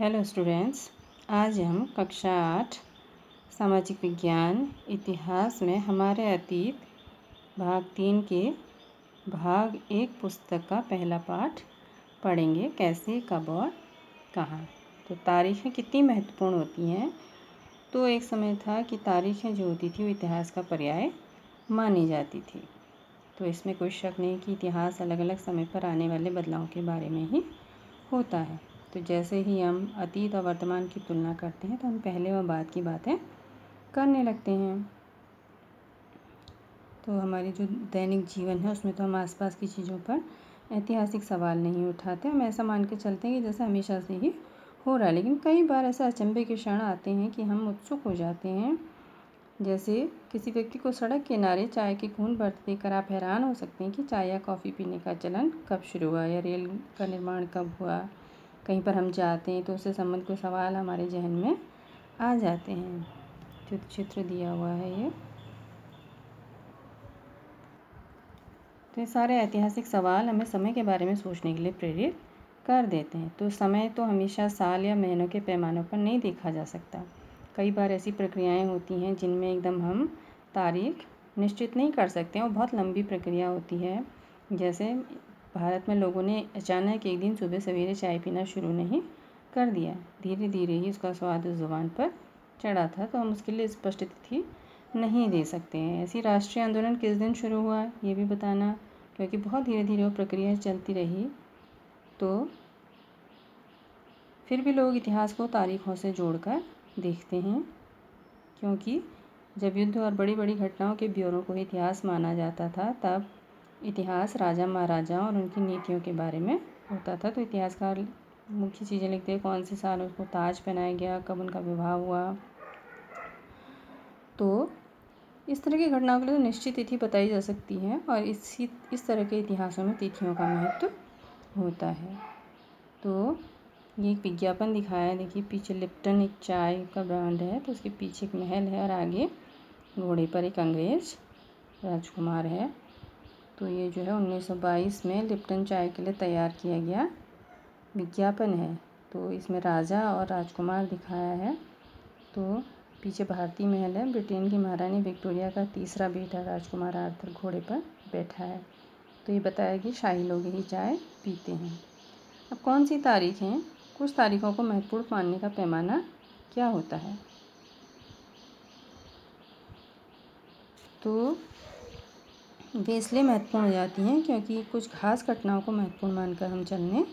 Hello students, आज हम कक्षा 8 सामाजिक विज्ञान इतिहास में हमारे अतीत भाग 3 के भाग 1 पुस्तक का पहला पाठ पढ़ेंगे। कैसे, कब और कहाँ। तो तारीखें कितनी महत्वपूर्ण होती हैं। तो एक समय था कि तारीखें जो होती थी वो इतिहास का पर्याय मानी जाती थी। तो इसमें कोई शक नहीं कि इतिहास अलग अलग समय पर आने वाले बदलावों के बारे में ही होता है। तो जैसे ही हम अतीत और वर्तमान की तुलना करते हैं तो हम पहले व बाद की बातें करने लगते हैं। तो हमारी जो दैनिक जीवन है उसमें तो हम आसपास की चीज़ों पर ऐतिहासिक सवाल नहीं उठाते। हम ऐसा मान के चलते हैं कि जैसा हमेशा से ही हो रहा है। लेकिन कई बार ऐसा अचंभे के क्षण आते हैं कि हम उत्सुक हो जाते हैं। जैसे किसी व्यक्ति को सड़क किनारे चाय की खूंद बढ़ते देखकर आप हैरान हो सकते हैं कि चाय या कॉफ़ी पीने का चलन कब शुरू हुआ या रेल का निर्माण कब हुआ। कहीं पर हम जाते हैं तो उससे संबंधित कोई सवाल हमारे जहन में आ जाते हैं। जो चित्र दिया हुआ है ये, तो ये सारे ऐतिहासिक सवाल हमें समय के बारे में सोचने के लिए प्रेरित कर देते हैं। तो समय तो हमेशा साल या महीनों के पैमानों पर नहीं देखा जा सकता। कई बार ऐसी प्रक्रियाएं होती हैं जिनमें एकदम हम तारीख निश्चित नहीं कर सकते हैं और बहुत लंबी प्रक्रिया होती है। जैसे भारत में लोगों ने अचानक एक दिन सुबह सवेरे चाय पीना शुरू नहीं कर दिया। धीरे धीरे ही उसका स्वाद उस ज़ुबान पर चढ़ा था। तो हम उसके लिए स्पष्ट तिथि नहीं दे सकते हैं। ऐसी राष्ट्रीय आंदोलन किस दिन शुरू हुआ ये भी बताना, क्योंकि बहुत धीरे धीरे वो प्रक्रिया चलती रही। तो फिर भी लोग इतिहास को तारीखों से जोड़कर देखते हैं, क्योंकि जब युद्ध और बड़ी बड़ी घटनाओं के ब्यौरों को इतिहास माना जाता था तब इतिहास राजा महाराजाओं और उनकी नीतियों के बारे में होता था। तो इतिहासकार मुख्य चीज़ें लिखते हैं, कौन से साल उसको ताज पहनाया गया, कब उनका विवाह हुआ। तो इस तरह की घटनाओं के लिए तो निश्चित तिथि बताई जा सकती है और इस तरह के इतिहासों में तिथियों का महत्व होता है। तो ये एक विज्ञापन दिखाया है, देखिए पीछे लिप्टन एक चाय का ब्रांड है। तो उसके पीछे एक महल है और आगे घोड़े पर एक अंग्रेज राजकुमार है। तो ये जो है 1922 में लिप्टन चाय के लिए तैयार किया गया विज्ञापन है। तो इसमें राजा और राजकुमार दिखाया है। तो पीछे भारतीय महल है। ब्रिटेन की महारानी विक्टोरिया का तीसरा बेटा राजकुमार आर्थर घोड़े पर बैठा है। तो ये बताया कि शाही लोग यही चाय पीते हैं। अब कौन सी तारीख हैं, कुछ तारीखों को महत्वपूर्ण मानने का पैमाना क्या होता है। तो वे इसलिए महत्वपूर्ण हो जाती हैं क्योंकि कुछ खास घटनाओं को महत्वपूर्ण मानकर हम चलने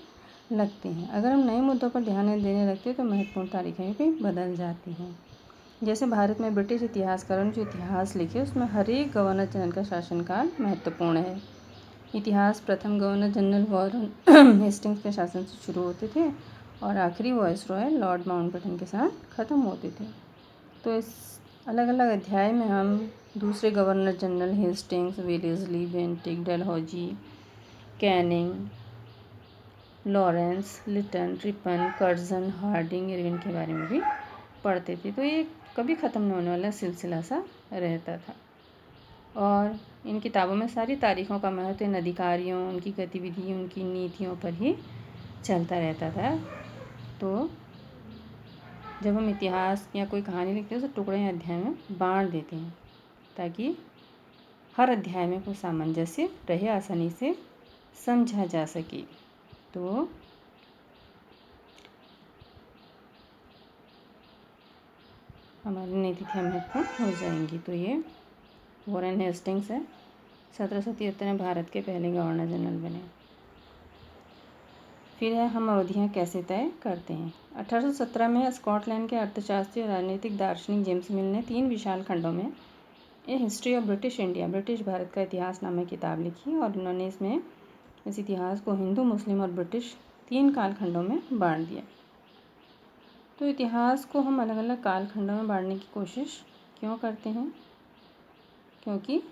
लगते हैं। अगर हम नए मुद्दों पर ध्यान देने लगते हैं तो महत्वपूर्ण तारीखें भी बदल जाती हैं। जैसे भारत में ब्रिटिश इतिहासकारों ने जो इतिहास लिखे उसमें हर एक गवर्नर जनरल का शासनकाल महत्वपूर्ण है। इतिहास प्रथम गवर्नर जनरल वॉरेन हेस्टिंग्स के शासन से शुरू होते थे और आखिरी वायसरॉय लॉर्ड माउंटबेटन के साथ ख़त्म होते थे। तो इस अलग अलग अध्याय में हम दूसरे governor general Hastings, Wellesley, Bentinck, Dalhousie, Canning, Lawrence, Lytton, Ripon, Curzon, Hardinge, Irwin के बारे में भी पढ़ते थे। तो ये कभी ख़त्म न होने वाला सिलसिला सा रहता था और इन किताबों में सारी तारीखों का महत्व इन अधिकारियों, उनकी गतिविधि, उनकी नीतियों पर ही चलता रहता था। तो जब हम इतिहास या कोई कहानी लिखते हैं तो टुकड़े अध्याय में बांट देते हैं ताकि हर अध्याय में कोई सामंजस्य रहे, आसानी से समझा जा सके। तो हमारी नई तिथियाँ महत्वपूर्ण हो जाएंगी। तो ये वॉरेन हेस्टिंग्स है, 1773 में भारत के पहले गवर्नर जनरल बने। फिर है हम अवधियाँ कैसे तय करते हैं। 1817 में स्कॉटलैंड के अर्थशास्त्री और राजनीतिक दार्शनिक जेम्स मिल ने 3 विशाल खंडों में a history of British India, British Bharat का इतिहास नामक किताब लिखी और उन्होंने इसमें इस इतिहास को हिंदू, मुस्लिम और ब्रिटिश 3 कालखंडों में बांट दिया। तो इतिहास को हम अलग अलग कालखंडों में बांटने की कोशिश क्यों करते हैं, क्योंकि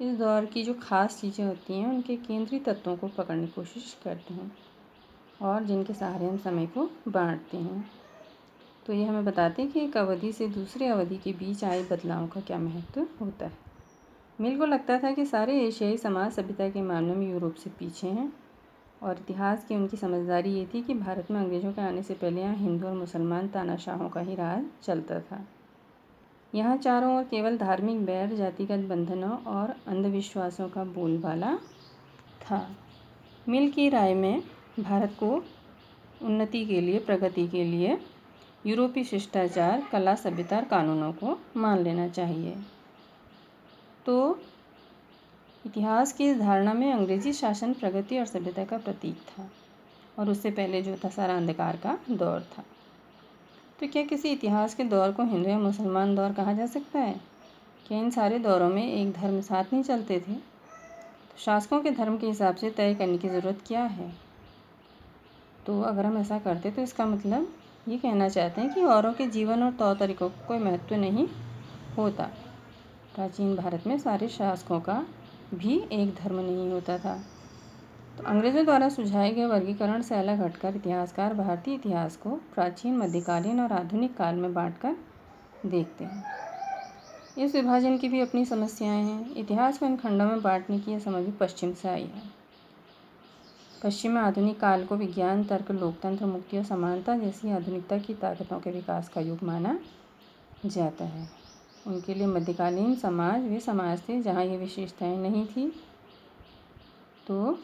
इस दौर की जो ख़ास चीज़ें होती हैं उनके केंद्रीय तत्वों को पकड़ने की कोशिश करते हैं और जिनके सहारे हम समय को बांटते हैं। तो ये हमें बताते हैं कि एक अवधि से दूसरी अवधि के बीच आए बदलावों का क्या महत्व होता है। मिल को लगता था कि सारे एशियाई समाज सभ्यता के मामले में यूरोप से पीछे हैं और इतिहास की उनकी समझदारी ये थी कि भारत में अंग्रेज़ों के आने से पहले यहाँ हिंदू और मुसलमान तानाशाहों का ही राज चलता था। यहाँ चारों ओर केवल धार्मिक बैर, जातिगत बंधनों और अंधविश्वासों का बोलबाला था। मिल की राय में भारत को उन्नति के लिए, प्रगति के लिए यूरोपीय शिष्टाचार, कला, सभ्यता और कानूनों को मान लेना चाहिए। तो इतिहास की इस धारणा में अंग्रेजी शासन प्रगति और सभ्यता का प्रतीक था और उससे पहले जो था सारा अंधकार का दौर था। तो क्या किसी इतिहास के दौर को हिंदू या मुसलमान दौर कहा जा सकता है? क्या इन सारे दौरों में एक धर्म साथ नहीं चलते थे? तो शासकों के धर्म के हिसाब से तय करने की ज़रूरत क्या है? तो अगर हम ऐसा करते तो इसका मतलब ये कहना चाहते हैं कि औरों के जीवन और तौर तरीकों को कोई महत्व नहीं होता। प्राचीन भारत में सारे शासकों का भी एक धर्म नहीं होता था। तो अंग्रेज़ों द्वारा सुझाए गए वर्गीकरण से अलग हटकर इतिहासकार भारतीय इतिहास को प्राचीन, मध्यकालीन और आधुनिक काल में बांटकर देखते हैं। इस विभाजन की भी अपनी समस्याएं हैं। इतिहास को इन खंडों में बांटने की यह समझ भी पश्चिम से आई है। पश्चिम में आधुनिक काल को विज्ञान, तर्क, लोकतंत्र, मुक्ति और समानता जैसी आधुनिकता की ताकतों के विकास का युग माना जाता है। उनके लिए मध्यकालीन समाज वे समाज थे जहाँ ये विशेषताएं नहीं थी। तो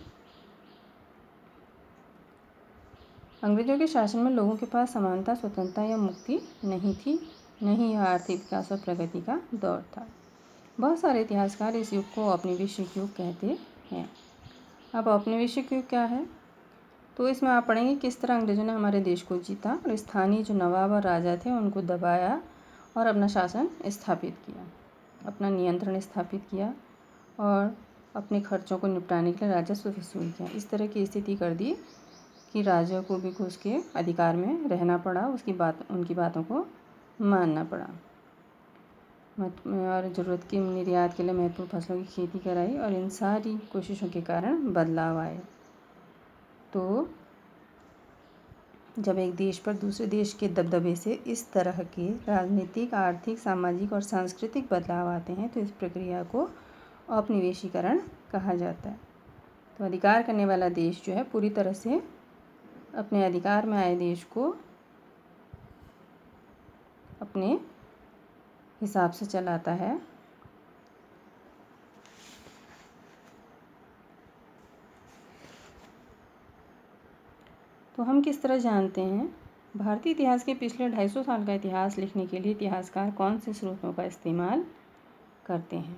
अंग्रेज़ों के शासन में लोगों के पास समानता, स्वतंत्रता या मुक्ति नहीं थी, नहीं यह आर्थिक विकास और प्रगति का दौर था। बहुत सारे इतिहासकार इस युग को औपनिवेशिक युग कहते हैं। अब औपनिवेशिक युग क्या है? तो इसमें आप पढ़ेंगे किस तरह अंग्रेज़ों ने हमारे देश को जीता और स्थानीय जो नवाब और राजा थे उनको दबाया और अपना शासन स्थापित किया, अपना नियंत्रण स्थापित किया और अपने खर्चों को निपटाने के लिए राजस्व वसूल किया। इस तरह की स्थिति कर दी कि राजा को भी उसके अधिकार में रहना पड़ा, उनकी बातों को मानना पड़ा और ज़रूरत के निर्यात के लिए महत्वपूर्ण फसलों की खेती कराई और इन सारी कोशिशों के कारण बदलाव आए। तो जब एक देश पर दूसरे देश के दबदबे से इस तरह के राजनीतिक, आर्थिक, सामाजिक और सांस्कृतिक बदलाव आते हैं तो इस प्रक्रिया को औपनिवेशीकरण कहा जाता है। तो अधिकार करने वाला देश जो है पूरी तरह से अपने अधिकार में आए देश को अपने हिसाब से चलाता है। तो हम किस तरह जानते हैं? भारतीय इतिहास के पिछले 250 साल का इतिहास लिखने के लिए इतिहासकार कौन से स्रोतों का इस्तेमाल करते हैं?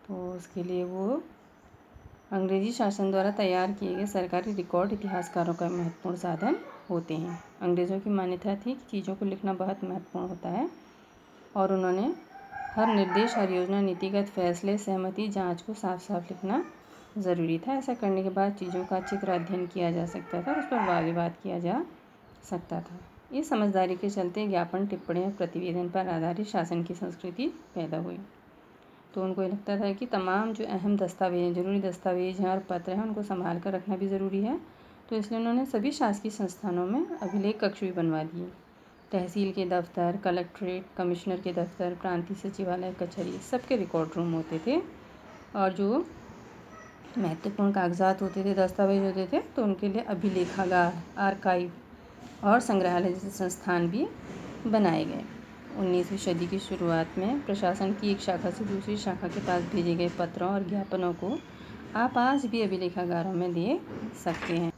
तो उसके लिए वो अंग्रेजी शासन द्वारा तैयार किए गए सरकारी रिकॉर्ड इतिहासकारों का महत्वपूर्ण साधन होते हैं। अंग्रेज़ों की मान्यता थी कि चीज़ों को लिखना बहुत महत्वपूर्ण होता है और उन्होंने हर निर्देश, हर योजना, नीतिगत फैसले, सहमति, जांच को साफ साफ लिखना ज़रूरी था। ऐसा करने के बाद चीज़ों का अच्छी तरह अध्ययन किया जा सकता था, उस पर वाद विवाद किया जा सकता था। इस समझदारी के चलते ज्ञापन, टिप्पणी और प्रतिवेदन पर आधारित शासन की संस्कृति पैदा हुई। तो उनको ये लगता था कि तमाम जो अहम दस्तावेज, ज़रूरी दस्तावेज हैं और पत्र हैं उनको संभाल कर रखना भी ज़रूरी है। तो इसलिए उन्होंने सभी शासकीय संस्थानों में अभिलेख कक्ष भी बनवा दिए। तहसील के दफ्तर, कलेक्ट्रेट, कमिश्नर के दफ्तर, प्रांतीय सचिवालय, कचहरी, सबके रिकॉर्ड रूम होते थे और जो महत्वपूर्ण कागजात होते थे, दस्तावेज होते थे, तो उनके लिए अभिलेखागार, आर्काइव और संग्रहालय जैसे संस्थान भी बनाए गए। 19वीं सदी की शुरुआत में प्रशासन की एक शाखा से दूसरी शाखा के पास भेजे गए पत्रों और ज्ञापनों को आप आज भी अभिलेखागारों में दे सकते हैं।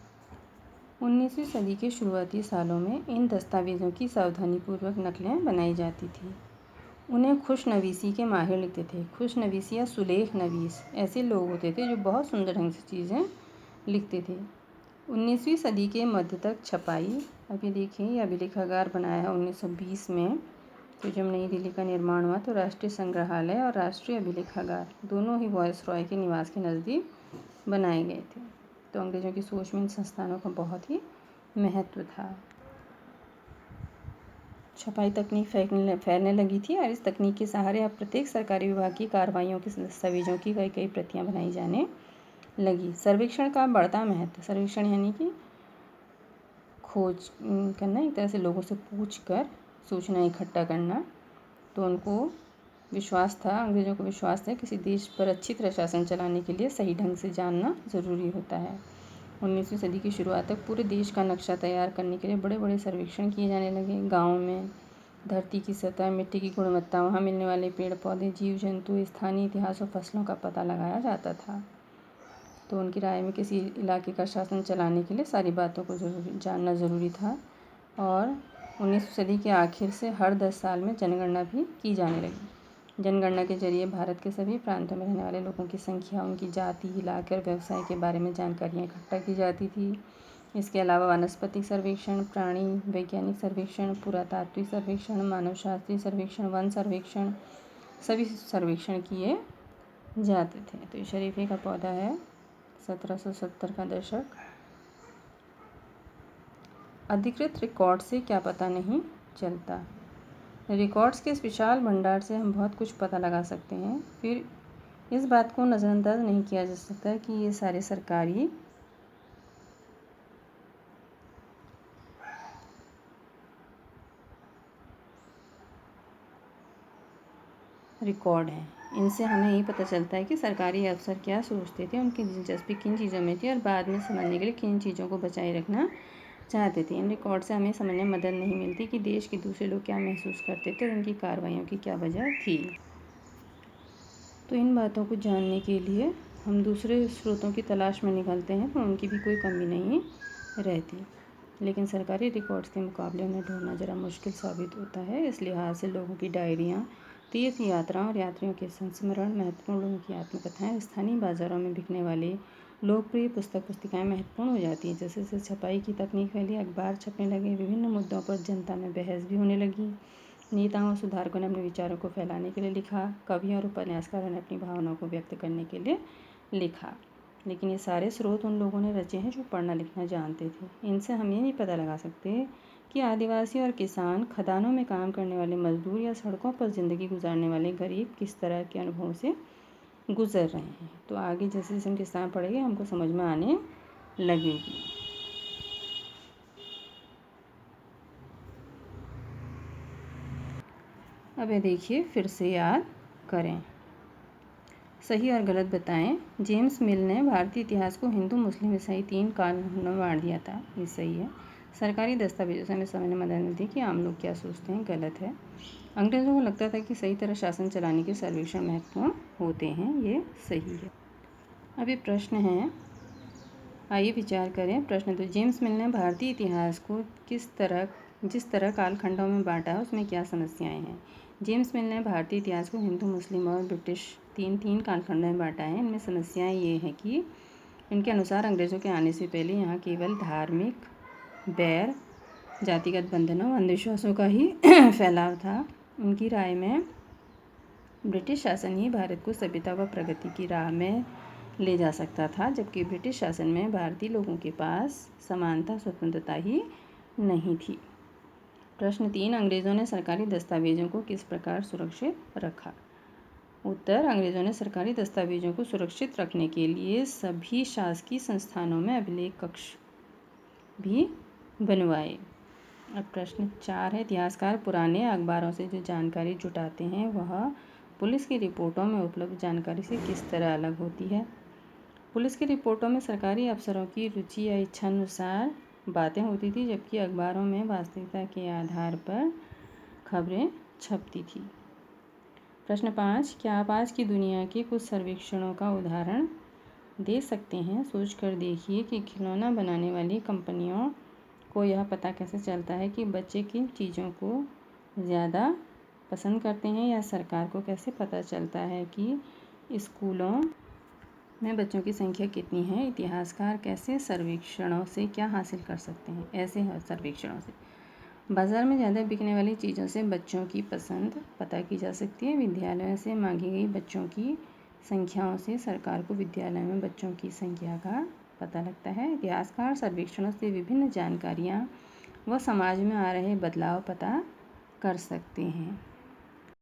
19वीं सदी के शुरुआती सालों में इन दस्तावेज़ों की सावधानीपूर्वक नकलें बनाई जाती थी। उन्हें खुशनवीसी के माहिर लिखते थे। खुशनवीसी या सुलेख नवीस ऐसे लोग होते थे जो बहुत सुंदर ढंग से चीज़ें लिखते थे। 19वीं सदी के मध्य तक छपाई, अभी देखिए ये अभिलेखागार बनाया है 1920 में। तो जब नई दिल्ली का निर्माण हुआ तो राष्ट्रीय संग्रहालय और राष्ट्रीय अभिलेखागार दोनों ही वायसरॉय के निवास के नज़दीक बनाए गए थे। तो अंग्रेज़ों की सोच में इन संस्थानों का बहुत ही महत्व था। छपाई तकनीक फैलने लगी थी और इस तकनीक के सहारे अब प्रत्येक सरकारी विभाग की कार्रवाइयों के दस्तावेजों की कई प्रतियां बनाई जाने लगी। सर्वेक्षण का बढ़ता महत्व। सर्वेक्षण यानी कि खोज करना, एक तरह से लोगों से पूछ कर सूचना इकट्ठा करना। तो उनको विश्वास था, अंग्रेज़ों को विश्वास था किसी देश पर अच्छी तरह शासन चलाने के लिए सही ढंग से जानना ज़रूरी होता है। 19वीं सदी की शुरुआत तक पूरे देश का नक्शा तैयार करने के लिए बड़े बड़े सर्वेक्षण किए जाने लगे। गाँव में धरती की सतह, मिट्टी की गुणवत्ता, वहाँ मिलने वाले पेड़ पौधे, जीव जंतु, स्थानीय इतिहास और फसलों का पता लगाया जाता था। तो उनकी राय में किसी इलाके का शासन चलाने के लिए सारी बातों को जानना ज़रूरी था। और 19वीं सदी के आखिर से हर 10 साल में जनगणना भी की जाने लगी। जनगणना के जरिए भारत के सभी प्रांतों में रहने वाले लोगों की संख्या, उनकी जाति, इलाके और व्यवसाय के बारे में जानकारियाँ इकट्ठा की जाती थी। इसके अलावा वानस्पतिक सर्वेक्षण, प्राणी वैज्ञानिक सर्वेक्षण, पुरातात्विक सर्वेक्षण, मानवशास्त्रीय सर्वेक्षण, वन सर्वेक्षण, सभी सर्वेक्षण किए जाते थे। तो ये शरीफे का पौधा है। 1770 का दशक। अधिकृत रिकॉर्ड से क्या पता नहीं चलता। रिकॉर्ड्स के इस विशाल भंडार से हम बहुत कुछ पता लगा सकते हैं। फिर इस बात को नज़रअंदाज नहीं किया जा सकता कि ये सारे सरकारी रिकॉर्ड हैं। इनसे हमें यही पता चलता है कि सरकारी अफसर क्या सोचते थे, उनकी दिलचस्पी किन चीज़ों में थी और बाद में समझने के लिए किन चीज़ों को बचाए रखना चाहते थे। इन रिकॉर्ड से हमें समझने में मदद नहीं मिलती कि देश के दूसरे लोग क्या महसूस करते थे और उनकी कार्रवाइयों की क्या वजह थी। तो इन बातों को जानने के लिए हम दूसरे स्रोतों की तलाश में निकलते हैं तो उनकी भी कोई कमी नहीं रहती। लेकिन सरकारी रिकॉर्ड्स के मुकाबले उन्हें ढूंढना ज़रा मुश्किल साबित होता है। इस लिहाज से लोगों की डायरियाँ, तीर्थ यात्राओं और यात्रियों के संस्मरण, महत्वपूर्ण लोगों की आत्मकथाएँ, स्थानीय बाज़ारों में बिकने वाले लोकप्रिय पुस्तिकाएँ महत्वपूर्ण हो जाती हैं। जैसे जैसे छपाई की तकनीक फैली, अखबार छपने लगे, विभिन्न मुद्दों पर जनता में बहस भी होने लगी। नेताओं और सुधारकों ने अपने विचारों को फैलाने के लिए लिखा। कवियों और उपन्यासकारों ने अपनी भावनाओं को व्यक्त करने के लिए लिखा। लेकिन ये सारे स्रोत उन लोगों ने रचे हैं जो पढ़ना लिखना जानते थे। इनसे हम ये नहीं पता लगा सकते कि आदिवासी और किसान, खदानों में काम करने वाले मजदूर या सड़कों पर ज़िंदगी गुजारने वाले गरीब किस तरह के अनुभव से गुजर रहे हैं। तो आगे जैसे जैसे हम किस्सा पढ़ेंगे हमको समझ में आने लगेगी। अब ये देखिए, फिर से याद करें, सही और गलत बताएं। जेम्स मिल ने भारतीय इतिहास को हिंदू, मुस्लिम, ईसाई 3 कालखंडों में बांट दिया था। ये सही है। सरकारी दस्तावेजों से हमें समझने में मदद मिलती है कि आम लोग क्या सोचते हैं। गलत है। अंग्रेज़ों को लगता था कि सही तरह शासन चलाने के सर्वेक्षण महत्वपूर्ण होते हैं। ये सही है। अब ये प्रश्न है, आइए विचार करें। प्रश्न तो, जेम्स मिल ने भारतीय इतिहास को जिस तरह कालखंडों में बांटा है उसमें क्या समस्याएं हैं। जेम्स मिल ने भारतीय इतिहास को हिंदू, मुस्लिम और ब्रिटिश तीन कालखंडों में बांटा है। इनमें समस्याएं ये हैं कि इनके अनुसार अंग्रेज़ों के आने से पहले यहाँ केवल धार्मिक बैर, जातिगत बंधनों, अंधविश्वासों का ही फैलाव था। उनकी राय में ब्रिटिश शासन ही भारत को सभ्यता व प्रगति की राह में ले जा सकता था, जबकि ब्रिटिश शासन में भारतीय लोगों के पास समानता, स्वतंत्रता ही नहीं थी। प्रश्न 3, अंग्रेज़ों ने सरकारी दस्तावेजों को किस प्रकार सुरक्षित रखा। उत्तर, अंग्रेज़ों ने सरकारी दस्तावेजों को सुरक्षित रखने के लिए सभी शासकीय संस्थानों में अभिलेख कक्ष भी बनवाए। अब प्रश्न 4 है, इतिहासकार पुराने अखबारों से जो जानकारी जुटाते हैं वह पुलिस की रिपोर्टों में उपलब्ध जानकारी से किस तरह अलग होती है। पुलिस की रिपोर्टों में सरकारी अफसरों की रुचि या इच्छा अनुसार बातें होती थी, जबकि अखबारों में वास्तविकता के आधार पर खबरें छपती थी। प्रश्न 5, क्या आप आज की दुनिया के कुछ सर्वेक्षणों का उदाहरण दे सकते हैं। सोच कर देखिए कि खिलौना बनाने वाली कंपनियों को यह पता कैसे चलता है कि बच्चे किन चीज़ों को ज़्यादा पसंद करते हैं, या सरकार को कैसे पता चलता है कि स्कूलों में बच्चों की संख्या कितनी है। इतिहासकार कैसे सर्वेक्षणों से क्या हासिल कर सकते हैं। ऐसे सर्वेक्षणों से बाज़ार में ज़्यादा बिकने वाली चीज़ों से बच्चों की पसंद पता की जा सकती है। विद्यालयों से मांगी गई बच्चों की संख्याओं से सरकार को विद्यालय में बच्चों की संख्या का पता लगता है। इतिहासकार सर्वेक्षणों से विभिन्न जानकारियाँ व समाज में आ रहे बदलाव पता कर सकते हैं।